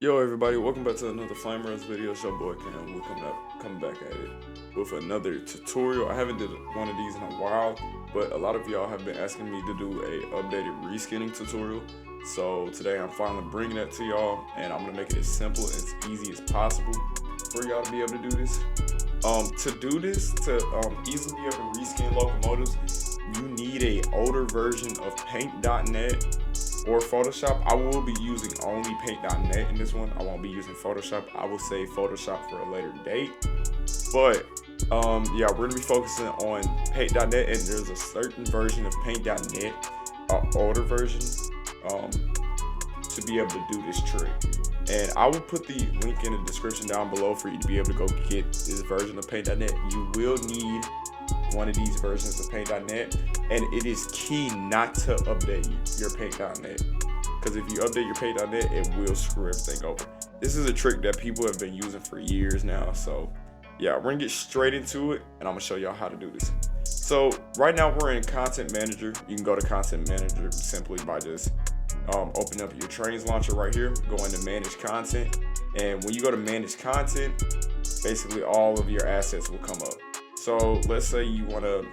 Yo everybody, welcome back to another Flame Runs video. It's your boy Cam. We're coming back at it with another tutorial. I haven't did one of these in a while, but a lot of y'all have been asking me to do a updated reskinning tutorial. So today I'm finally bringing that to y'all, and I'm gonna make it as simple and as easy as possible for y'all to be able to do this. To easily be able to reskin locomotives, you need a older version of Paint.net or Photoshop. I will be using only Paint.net in this one. I won't be using Photoshop. I will save Photoshop for a later date. But yeah, we're gonna be focusing on Paint.net, and there's a certain version of Paint.net, an older version, to be able to do this trick. And I will put the link in the description down below for you to be able to go get this version of Paint.net. You will need one of these versions of Paint.net, and it is key not to update your Paint.net, because if you update your Paint.net, it will screw everything over. This is a trick that people have been using for years now. So yeah, we're gonna get straight into it, and I'm gonna show y'all how to do this. So right now we're in Content Manager. You can go to Content Manager simply by just open up your Trainz launcher right here, go into Manage Content, and when you go to Manage Content, basically all of your assets will come up. So let's say you want to,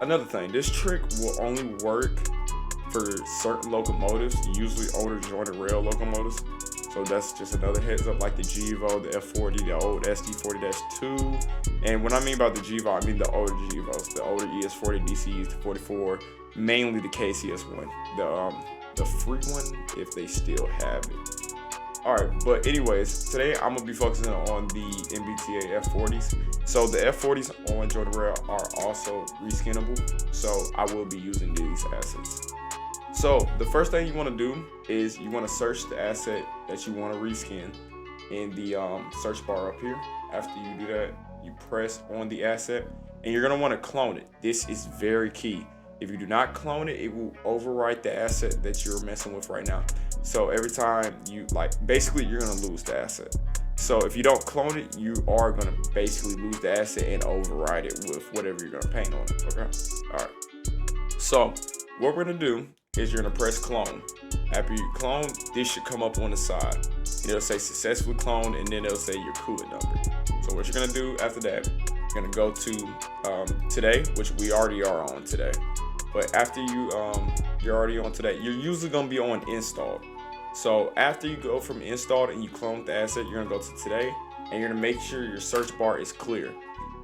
another thing, this trick will only work for certain locomotives, usually older jointed rail locomotives. So that's just another heads up, like the GEVO, the F40, the old SD40-2. And when I mean by the GEVO, I mean the older GEVOs, the older ES40, DCEs, the 44, mainly the KCS1, the free one if they still have it. Alright, but anyways, today I'm gonna be focusing on the MBTA F40s. So the F40s on jointed rail are also reskinnable, so I will be using these assets. So the first thing you want to do is you want to search the asset that you want to reskin in the search bar up here. After you do that, you press on the asset, and you're gonna want to clone it. This is very key. If you do not clone it, it will overwrite the asset that you're messing with right now. So every time you, basically you're gonna lose the asset. So if you don't clone it, you are gonna basically lose the asset and override it with whatever you're gonna paint on it, okay? All right. So what we're gonna do is you're gonna press clone. After you clone, this should come up on the side. It'll say successfully cloned, and then it'll say your CUIT number. So what you're gonna do after that, you're gonna go to today, which we already are on today. But after you're already on today, you're usually gonna be on installed. So after you go from installed and you clone the asset, you're gonna go to today, and you're gonna make sure your search bar is clear.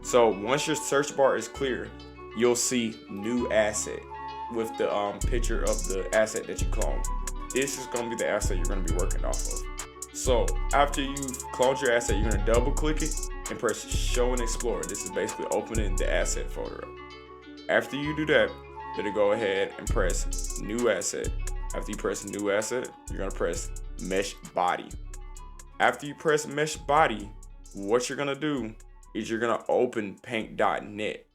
So once your search bar is clear, you'll see new asset with the picture of the asset that you cloned. This is gonna be the asset you're gonna be working off of. So after you've cloned your asset, you're gonna double click it and press show and explore. This is basically opening the asset folder up. After you do that, then go ahead and press new asset. After you press new asset, you're gonna press mesh body. After you press mesh body, what you're gonna do is you're gonna open Paint.net.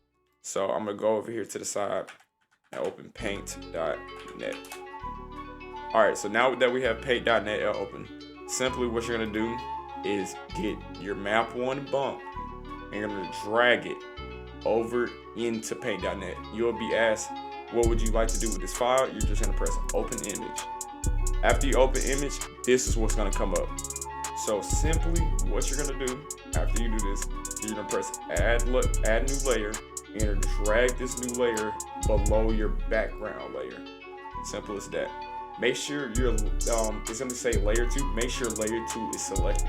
So I'm gonna go over here to the side and open Paint.net. All right, so now that we have Paint.net open, simply what you're gonna do is get your map one bump, and you're gonna drag it over into Paint.net. You'll be asked, what would you like to do with this file? You're just gonna press open image. After you open image, this is what's gonna come up. So simply what you're gonna do after you do this, you're gonna press add new layer, and you're gonna drag this new layer below your background layer. Simple as that. Make sure you're, it's gonna say layer 2, make sure layer 2 is selected.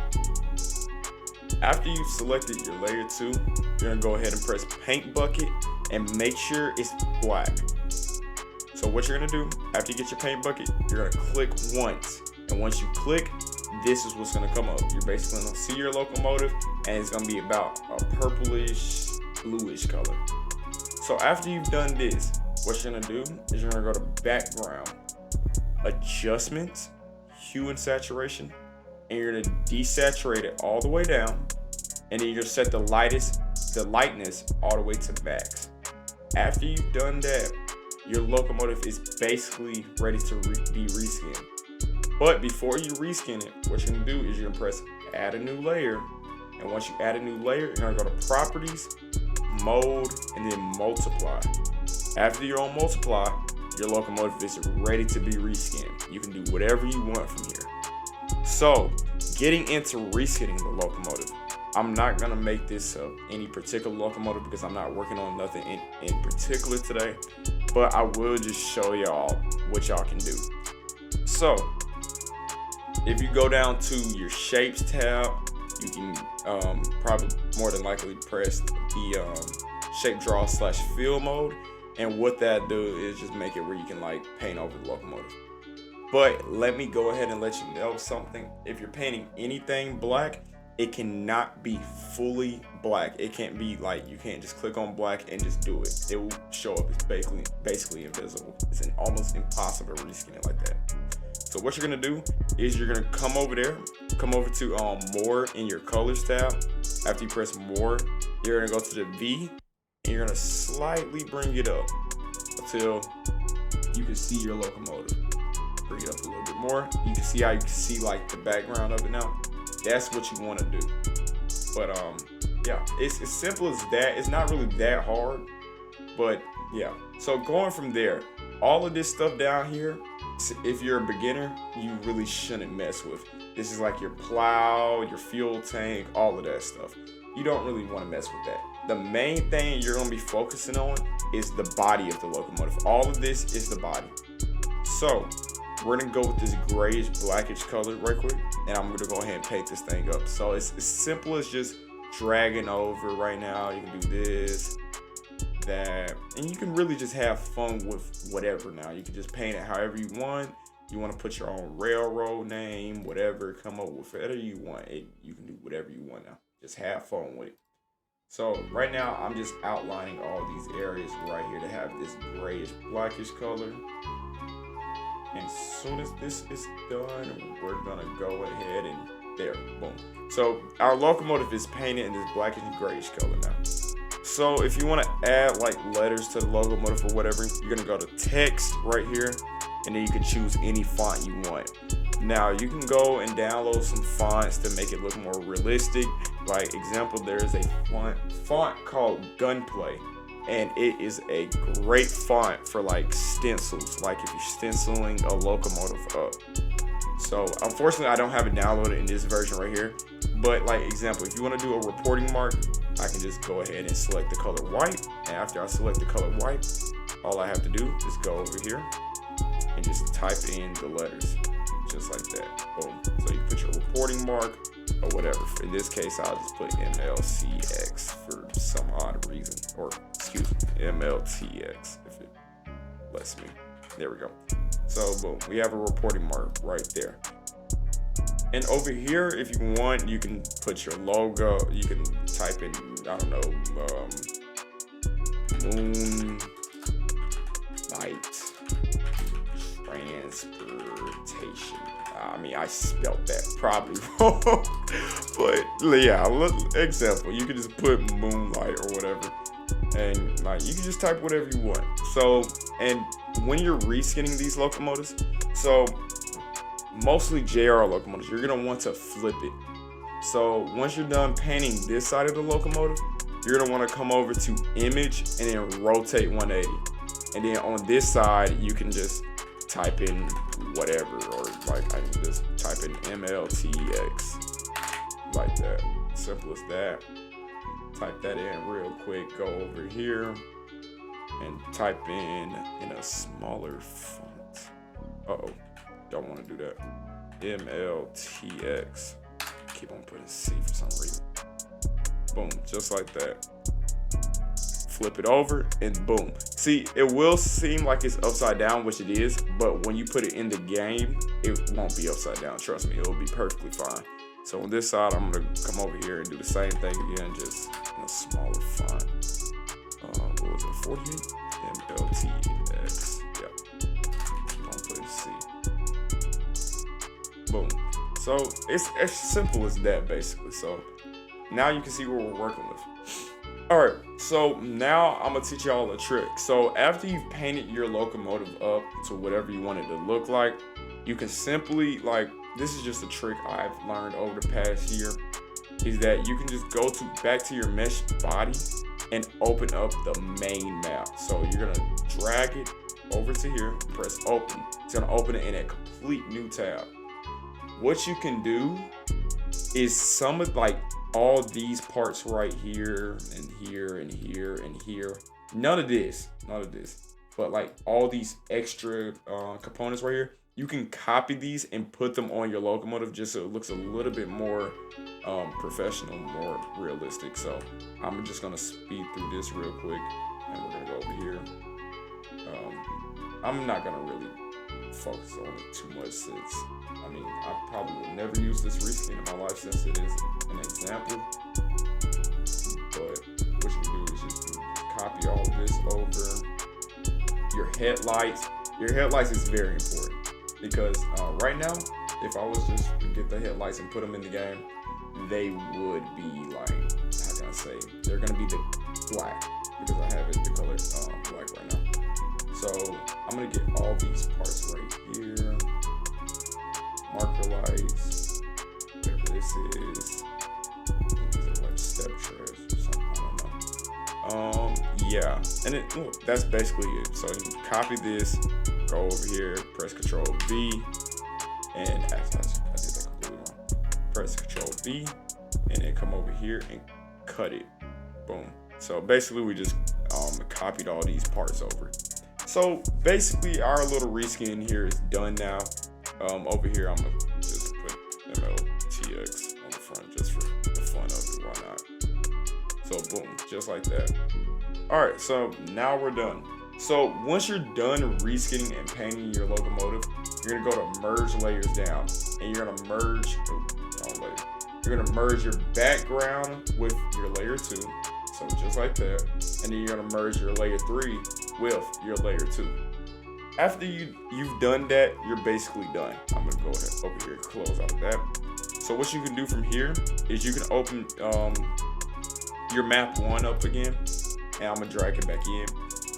After you've selected your layer 2, you're gonna go ahead and press paint bucket and make sure it's black. So what you're gonna do, after you get your paint bucket, you're gonna click once. And once you click, this is what's gonna come up. You're basically gonna see your locomotive, and it's gonna be about a purplish, bluish color. So after you've done this, what you're gonna do is you're gonna go to background, adjustments, hue and saturation, and you're gonna desaturate it all the way down, and then you're gonna set the lightness all the way to max. After you've done that, your locomotive is basically ready to be reskinned. But before you reskin it, what you're gonna do is you're gonna press add a new layer, and once you add a new layer, you're gonna go to properties, mode, and then multiply. After you're on multiply, your locomotive is ready to be reskinned. You can do whatever you want from here. So, getting into reskinning the locomotive. I'm not gonna make this any particular locomotive because I'm not working on nothing in particular today, but I will just show y'all what y'all can do. So, if you go down to your shapes tab, you can probably more than likely press the shape draw / fill mode, and what that do is just make it where you can like paint over the locomotive. But let me go ahead and let you know something. If you're painting anything black, it cannot be fully black. It can't be like, you can't just click on black and just do it. It will show up as basically invisible. It's almost impossible to reskin it like that. So what you're gonna do is you're gonna come over there, come over to more in your colors tab. After you press more, you're gonna go to the V and you're gonna slightly bring it up until you can see your locomotive. Bring it up a little bit more. You can see how you can see like the background of it now. That's what you want to do. But yeah, it's as simple as that. It's not really that hard, but yeah. So going from there, all of this stuff down here, if you're a beginner, you really shouldn't mess with. This is like your plow, your fuel tank, all of that stuff. You don't really want to mess with that. The main thing you're going to be focusing on is the body of the locomotive. All of this is the body. So we're gonna go with this grayish blackish color right quick, and I'm gonna go ahead and paint this thing up. So it's as simple as just dragging over right now. You can do this, that, and you can really just have fun with whatever now. You can just paint it however you want. You want to put your own railroad name, whatever, come up with whatever you want. You can do whatever you want now. Just have fun with it. So right now I'm just outlining all these areas right here to have this grayish blackish color. And as soon as this is done, we're gonna go ahead and there, boom. So our locomotive is painted in this blackish and grayish color now. So if you want to add like letters to the locomotive or whatever, you're gonna go to text right here, and then you can choose any font you want. Now you can go and download some fonts to make it look more realistic. Like example, there is a font called Gunplay. And it is a great font for like stencils, like if you're stenciling a locomotive up. So unfortunately I don't have it downloaded in this version right here, but like example, if you want to do a reporting mark, I can just go ahead and select the color white, and after I select the color white, all I have to do is go over here and just type in the letters just like that. Boom. So you put your reporting mark or whatever. In this case, I'll just put MLCX for some odd reason, or excuse me, MLTX if it lets me. There we go. So boom, we have a reporting mark right there. And over here, if you want, you can put your logo. You can type in, I don't know, moon light transportation. I mean, I spelled that probably wrong, but yeah, example, you can just put moonlight or whatever, and like you can just type whatever you want. So, and when you're reskinning these locomotives, so mostly JR locomotives, you're gonna want to flip it. So once you're done painting this side of the locomotive, you're gonna want to come over to image and then rotate 180, and then on this side you can just type in whatever, or like I can just type in MLTX like that. Simple as that. Type that in real quick. Go over here and type in a smaller font. Uh-oh, don't want to do that. MLTX. Keep on putting C for some reason. Boom, just like that. Flip it over and boom. See, it will seem like it's upside down, which it is, but when you put it in the game, it won't be upside down. Trust me, it will be perfectly fine. So on this side, I'm gonna come over here and do the same thing again, just in a smaller font. What was it, 48? MLTX, yeah. Keep on putting C. Boom. So it's as simple as that, basically. So now you can see what we're working with. All right, so now I'm gonna teach y'all a trick. So after you've painted your locomotive up to whatever you want it to look like, you can simply, like, this is just a trick I've learned over the past year, is that you can just go back to your mesh body and open up the main map. So you're gonna drag it over to here, press open. It's gonna open it in a complete new tab. what you can do is some of like all these parts right here and here and here and here. None of this, but like all these extra components right here, you can copy these and put them on your locomotive just so it looks a little bit more professional, more realistic. So I'm just gonna speed through this real quick, and we're gonna go over here. I'm not gonna really focus on it too much since, I mean, I probably will never use this reskin in my life since it is an example. But what you can do is just copy all of this over. Your headlights. Your headlights is very important because right now, if I was just to get the headlights and put them in the game, they would be like, how can I say? They're gonna be the black because I have it the color black right now. So I'm gonna get all these parts right here. Marker lights, whatever this is. These are like step treads or something, I don't know. Yeah, and that's basically it. So you can copy this, go over here, press Control V, and actually I did that completely wrong. Press Control V, and then come over here and cut it. Boom. So basically we just copied all these parts over. So basically our little reskin here is done now. Over here I'm gonna just put MLTX on the front just for the fun of it, why not? So boom, just like that. Alright, so now we're done. So once you're done reskinning and painting your locomotive, you're gonna go to merge layers down, and you're gonna merge you're gonna merge your background with your layer 2. So just like that. And then you're gonna merge your layer 3 with your layer 2. After you've done that, you're basically done. I'm gonna go ahead over here, close out of that. So what you can do from here is you can open your map 1 up again, and I'm gonna drag it back in.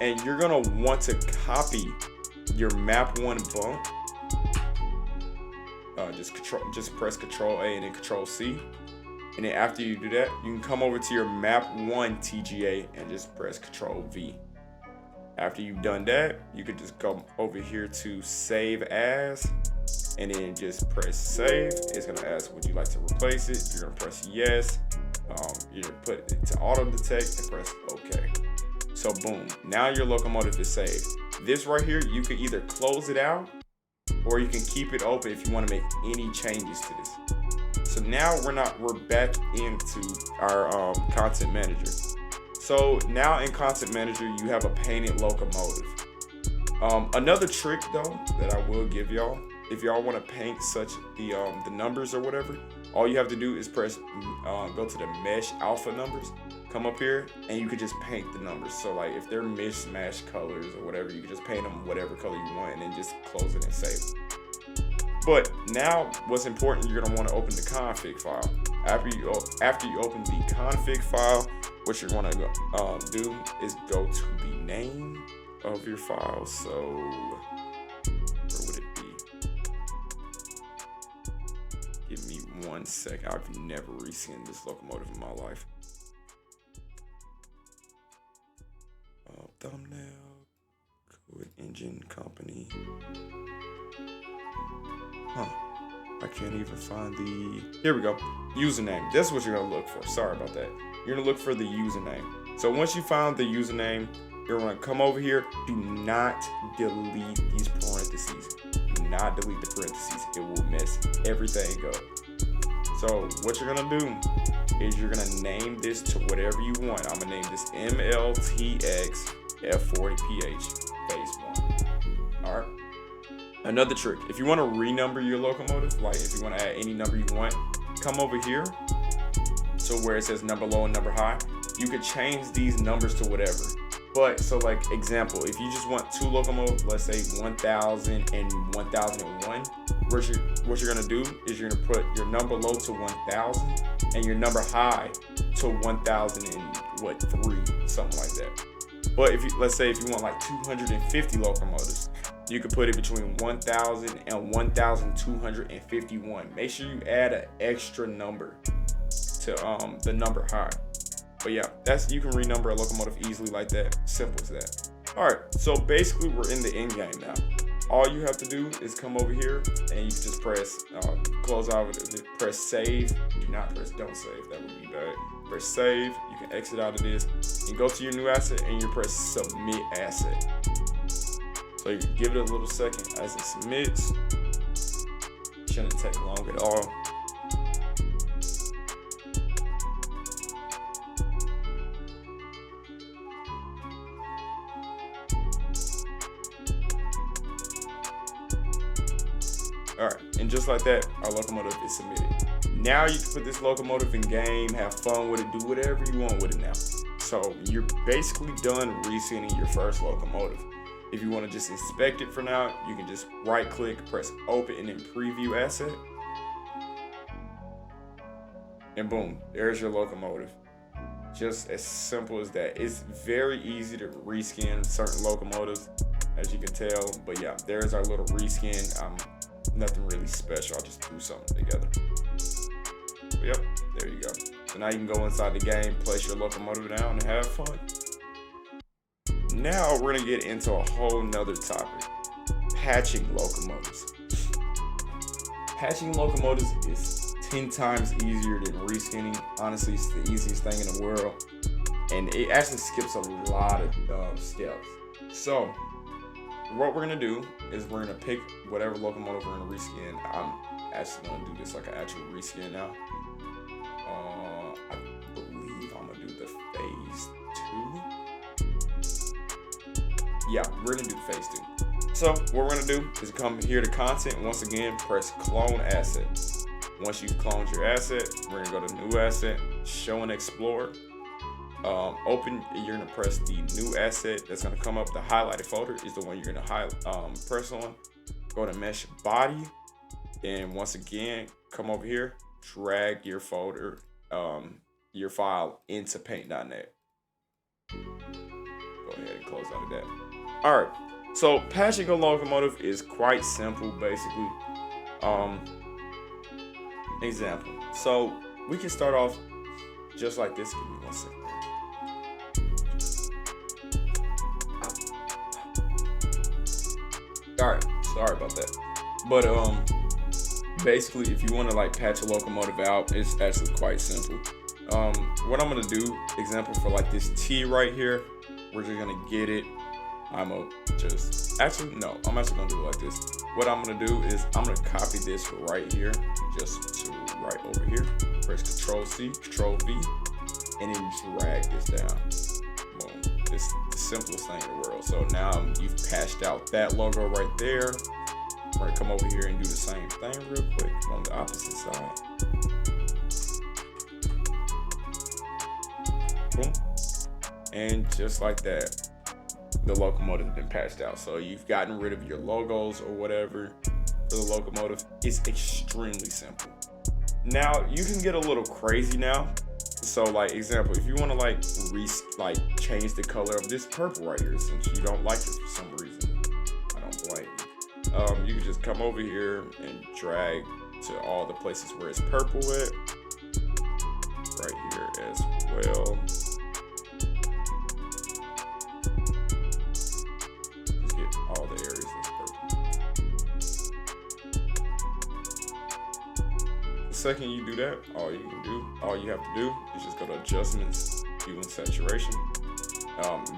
And you're gonna want to copy your map 1 bump. Just press Control A and then Control C. And then after you do that, you can come over to your map 1 TGA and just press Control V. After you've done that, you can just come over here to Save As, and then just press Save. It's gonna ask, would you like to replace it? You're gonna press Yes. You're gonna put it to auto detect and press OK. So boom, now your locomotive is saved. This right here, you can either close it out or you can keep it open if you want to make any changes to this. So now we're back into our content manager. So now in Content Manager, you have a painted locomotive. Another trick though that I will give y'all, if y'all want to paint such the numbers or whatever, all you have to do is press go to the Mesh Alpha numbers, come up here, and you could just paint the numbers. So like if they're mismatched colors or whatever, you can just paint them whatever color you want and then just close it and save it. But now what's important, you're gonna want to open the config file. After you open the config file, what you're gonna do is go to the name of your file. So where would it be? Give me 1 second. I've never reskinned this locomotive in my life. Thumbnail, Code Engine Company. I can't even find the, here we go, username. That's what you're gonna look for. Sorry about that. You're gonna look for the username. So once you found the username, you're gonna come over here. Do not delete these parentheses. Do not delete the parentheses. It will mess everything up. So what you're gonna do is you're gonna name this to whatever you want. I'm gonna name this MLTX F40PH Phase 1. All right. Another trick, if you want to renumber your locomotive, like if you want to add any number you want, come over here. So where it says number low and number high, you could change these numbers to whatever. But so like example, if you just want 2 locomotives, let's say 1000 and 1001, what you're gonna do is you're gonna put your number low to 1000 and your number high to 1003, something like that. But if you, let's say if you want like 250 locomotives, you could put it between 1000 and 1251. Make sure you add an extra number to the number high. But yeah, you can renumber a locomotive easily like that. Simple as that. All right, so basically we're in the end game now. all you have to do is come over here and you can just press close out of it, press save. Do not press don't save, that would be bad. Press save, you can exit out of this, and go to your new asset and you press submit asset. So you give it a little second as it submits. Shouldn't take long at all. Alright, and just like that, our locomotive is submitted. Now you can put this locomotive in game, have fun with it, do whatever you want with it now. So you're basically done reskinning your first locomotive. If you want to just inspect it for now, you can just right click, press open, and then preview asset. And boom, there's your locomotive. Just as simple as that. It's very easy to reskin certain locomotives, as you can tell. But yeah, there's our little reskin. Nothing really special, I just threw something together. But yep, there you go. So now you can go inside the game, place your locomotive down, and have fun. Now we're gonna get into a whole nother topic: patching locomotives. Patching locomotives is 10 times easier than reskinning. Honestly, it's the easiest thing in the world, and it actually skips a lot of steps. So what we're gonna do is we're gonna pick whatever locomotive we're gonna reskin. I'm actually gonna do this like an actual reskin now. I believe I'm gonna do the phase 2. Yeah, we're gonna do the phase 2. So what we're gonna do is come here to content. Once again, press clone asset. Once you've cloned your asset, we're gonna go to new asset, show and explore. Open, you're gonna press the new asset that's gonna come up. The highlighted folder is the one you're gonna press on. Go to mesh body, and once again, come over here, drag your folder, your file into paint.net. Go ahead and close out of that. All right, so patching a locomotive is quite simple, basically. Example. So we can start off just like this. Give me 1 second. Alright, sorry about that. But basically, if you want to like patch a locomotive out, it's actually quite simple. What I'm gonna do, example for like this T right here, we're just gonna get it. I'm actually gonna do it like this. What I'm gonna do is I'm gonna copy this right here, just to right over here. Press Control C, Control V, and then drag this down. Boom. It's the simplest thing in the world. So now you've patched out that logo right there. We're gonna come over here and do the same thing real quick on the opposite side. Boom. And just like that, the locomotive has been patched out. So you've gotten rid of your logos or whatever for the locomotive. It's extremely simple. Now you can get a little crazy now. So like example, if you want to like change the color of this purple right here, since you don't like it for some reason, I don't blame you. You can just come over here and drag to all the places where it's purple at, right here as well. Just get all the areas that's purple. The second you do that, all you have to do is just go to adjustments, hue and saturation.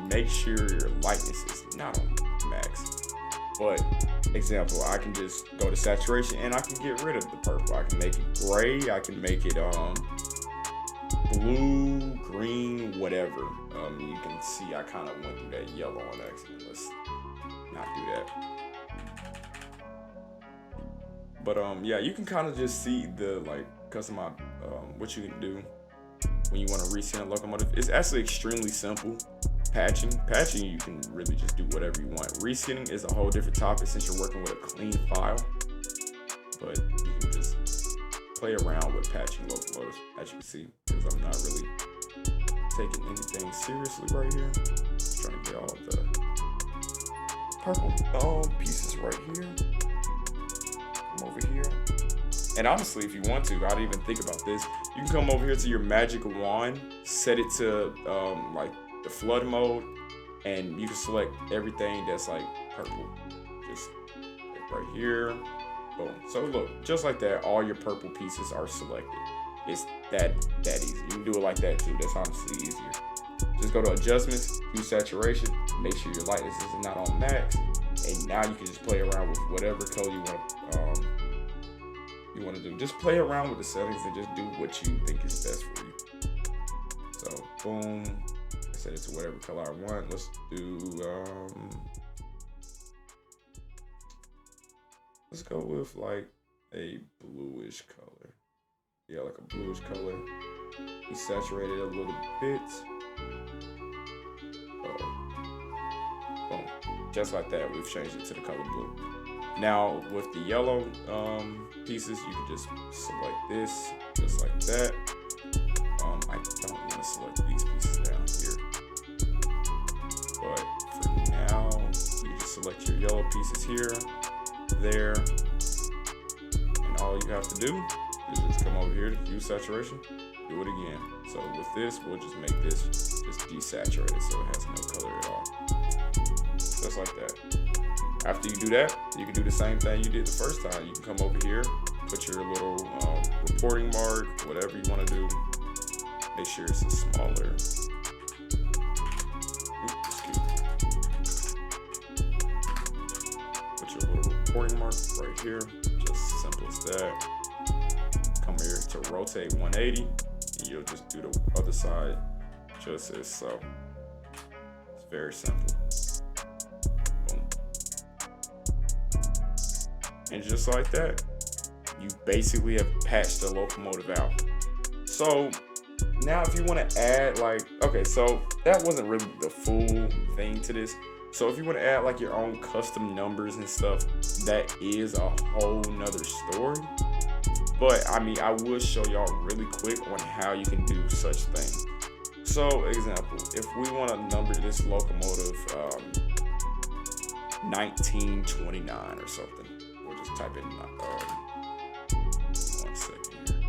Make sure your lightness is not on max. But example, I can just go to saturation and I can get rid of the purple. I can make it gray. I can make it blue, green, whatever. You can see I kind of went through that yellow on accident. Let's not do that. But yeah, you can kind of just see the customize what you can do when you want to reskin a locomotive. It's actually extremely simple. Patching, you can really just do whatever you want. Reskinning is a whole different topic since you're working with a clean file. But you can just play around with patching locomotives, as you can see, because I'm not really taking anything seriously right here. Just trying to get all the purple pieces right here. Come over here. And honestly, if you want to, I didn't even think about this. You can come over here to your magic wand, set it to the flood mode, and you can select everything that's like purple. Just right here. Boom. So look, just like that, all your purple pieces are selected. It's that easy. You can do it like that too. That's honestly easier. Just go to adjustments, hue saturation, make sure your lightness is not on max, and now you can just play around with whatever color you want to do. Just play around with the settings and just do what you think is best for you. So boom, I set it to whatever color I want. Let's do let's go with like a bluish color. Yeah, like a bluish color. We saturated it a little bit. Boom. Just like that, we've changed it to the color blue. Now with the yellow pieces, you can just select this, just like that. I don't want to select these pieces down here. But for now, you just select your yellow pieces here, there, and all you have to do is just come over here to hue saturation, do it again. So with this, we'll just make this just desaturated so it has no color at all. Just like that. After you do that, you can do the same thing you did the first time. You can come over here, put your little reporting mark, whatever you want to do. Make sure it's a smaller. Put your little reporting mark right here. Just simple as that. Come here to rotate 180, and you'll just do the other side just as so. It's very simple. Boom. And just like that, you basically have patched the locomotive out. So now if you want to add okay, so that wasn't really the full thing to this. So if you want to add like your own custom numbers and stuff, that is a whole nother story. But I mean, I will show y'all really quick on how you can do such things. So example, if we want to number this locomotive 1929 or something, we'll just type in 1 second here.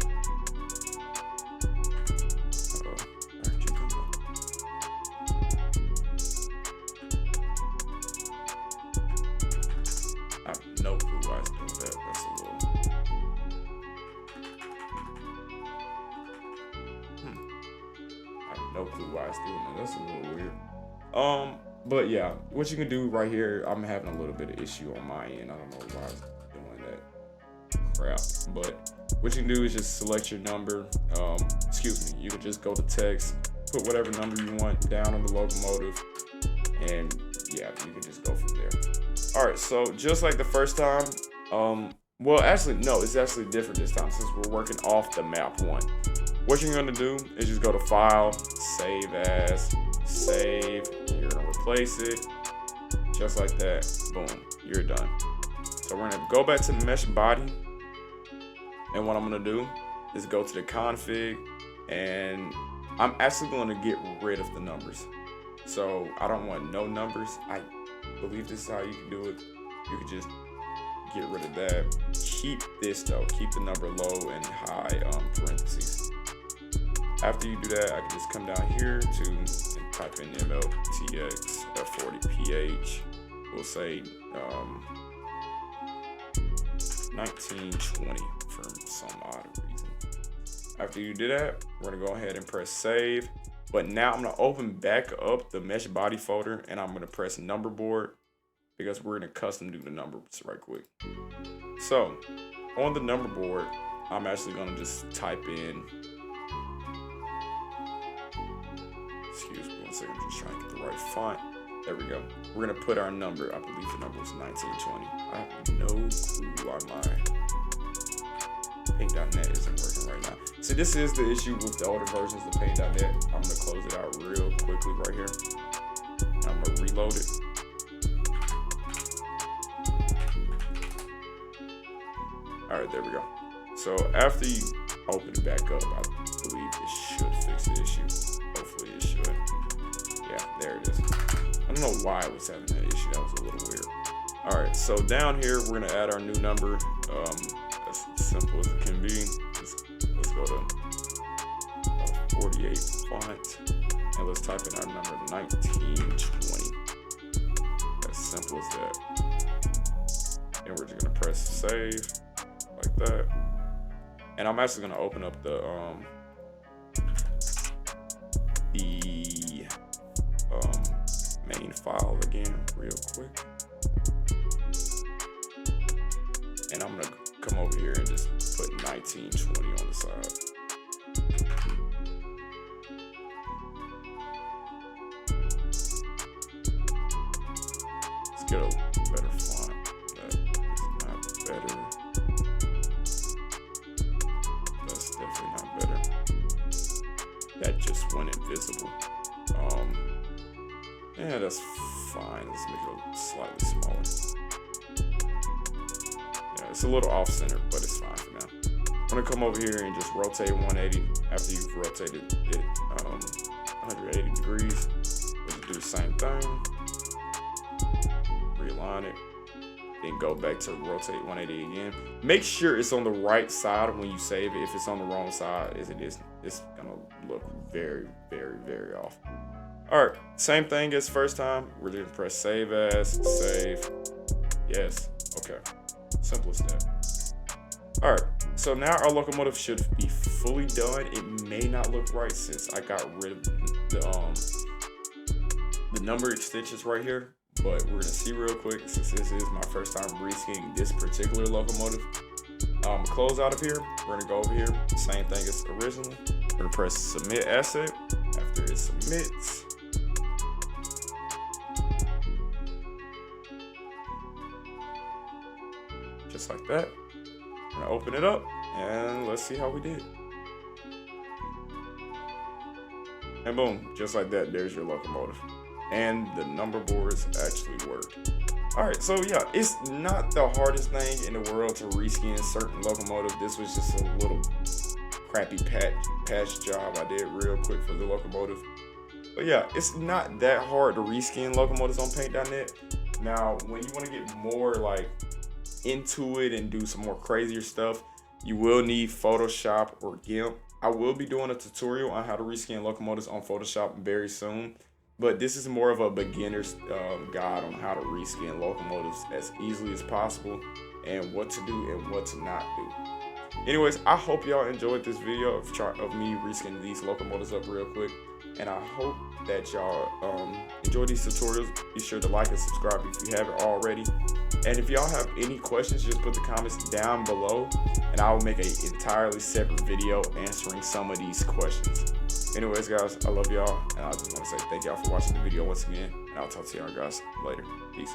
I have no clue why it's doing that. That's a little. I have no clue why it's doing that. That's a little weird. But yeah, what you can do right here, I'm having a little bit of issue on my end. I don't know why it's doing that crap. But what you can do is just select your number. Excuse me, you can just go to text, put whatever number you want down on the locomotive, and yeah, you can just go from there. All right, so just like the first time, well, actually, no, it's actually different this time since we're working off the map 1. What you're gonna do is just go to File, Save As, Save, you're gonna replace it, just like that, boom, you're done. So we're gonna go back to the mesh body, and what I'm gonna do is go to the config, and I'm actually gonna get rid of the numbers. So I don't want no numbers. I believe this is how you can do it. You can just get rid of that. Keep this though, keep the number low and high parentheses. After you do that, I can just come down here and type in MLTX F40PH. We'll say 1920 for some odd reason. After you do that, we're gonna go ahead and press save. But now I'm gonna open back up the mesh body folder and I'm gonna press number board because we're gonna custom do the numbers right quick. So on the number board, I'm actually gonna just type in, excuse me 1 second, I'm just trying to get the right font. There we go. We're gonna put our number, I believe the number was 1920. I have no clue why my paint.net isn't working right now. See, this is the issue with the older versions of paint.net. I'm gonna close it out real quickly right here. I'm gonna reload it. All right, there we go. So after you open it back up, I believe it should fix the issue. Hopefully it should. Yeah, there it is. I don't know why I was having that issue. That was a little weird. All right, so down here, we're gonna add our new number. As simple as it can be. Let's go to 48 font, and let's type in our number 1920. As simple as that. and we're just gonna press save like that. And I'm actually gonna open up the main file again real quick, and I'm gonna come over here and just put 1920 on the side. Let's get a better font. That is not better. That's definitely not better. That just went invisible. Yeah, that's fine. Let's make it slightly smaller. Yeah, it's a little off center, but it's fine for now. I'm gonna come over here and just rotate 180 after you've rotated it 180 degrees. We'll just do the same thing. Realign it. Then go back to rotate 180 again. Make sure it's on the right side when you save it. If it's on the wrong side, as it is, it's gonna look very, very, very off. All right, same thing as first time. We're gonna press save as, save, yes, okay. Simple as that. All right, so now our locomotive should be fully done. It may not look right since I got rid of the number extensions right here, but we're gonna see real quick since this is my first time reskinning this particular locomotive. Close out of here. We're gonna go over here, same thing as originally. We're gonna press submit asset. After it submits, just like that. I'm gonna open it up and let's see how we did. And boom, just like that, there's your locomotive. And the number boards actually worked. All right, so yeah, it's not the hardest thing in the world to reskin certain locomotives. This was just a little crappy patch job I did real quick for the locomotive. But yeah, it's not that hard to reskin locomotives on paint.net. Now, when you want to get more like into it and do some more crazier stuff, you will need Photoshop or GIMP. I will be doing a tutorial on how to reskin locomotives on Photoshop very soon, but this is more of a beginner's guide on how to reskin locomotives as easily as possible and what to do and what to not do. Anyways, I hope y'all enjoyed this video of me reskinning these locomotives up real quick, and I hope that y'all enjoy these tutorials. Be sure to like and subscribe if you haven't already. And if y'all have any questions, just put the comments down below and I will make an entirely separate video answering some of these questions. Anyways, guys, I love y'all, and I just want to say thank y'all for watching the video once again, and I'll talk to y'all guys later. Peace.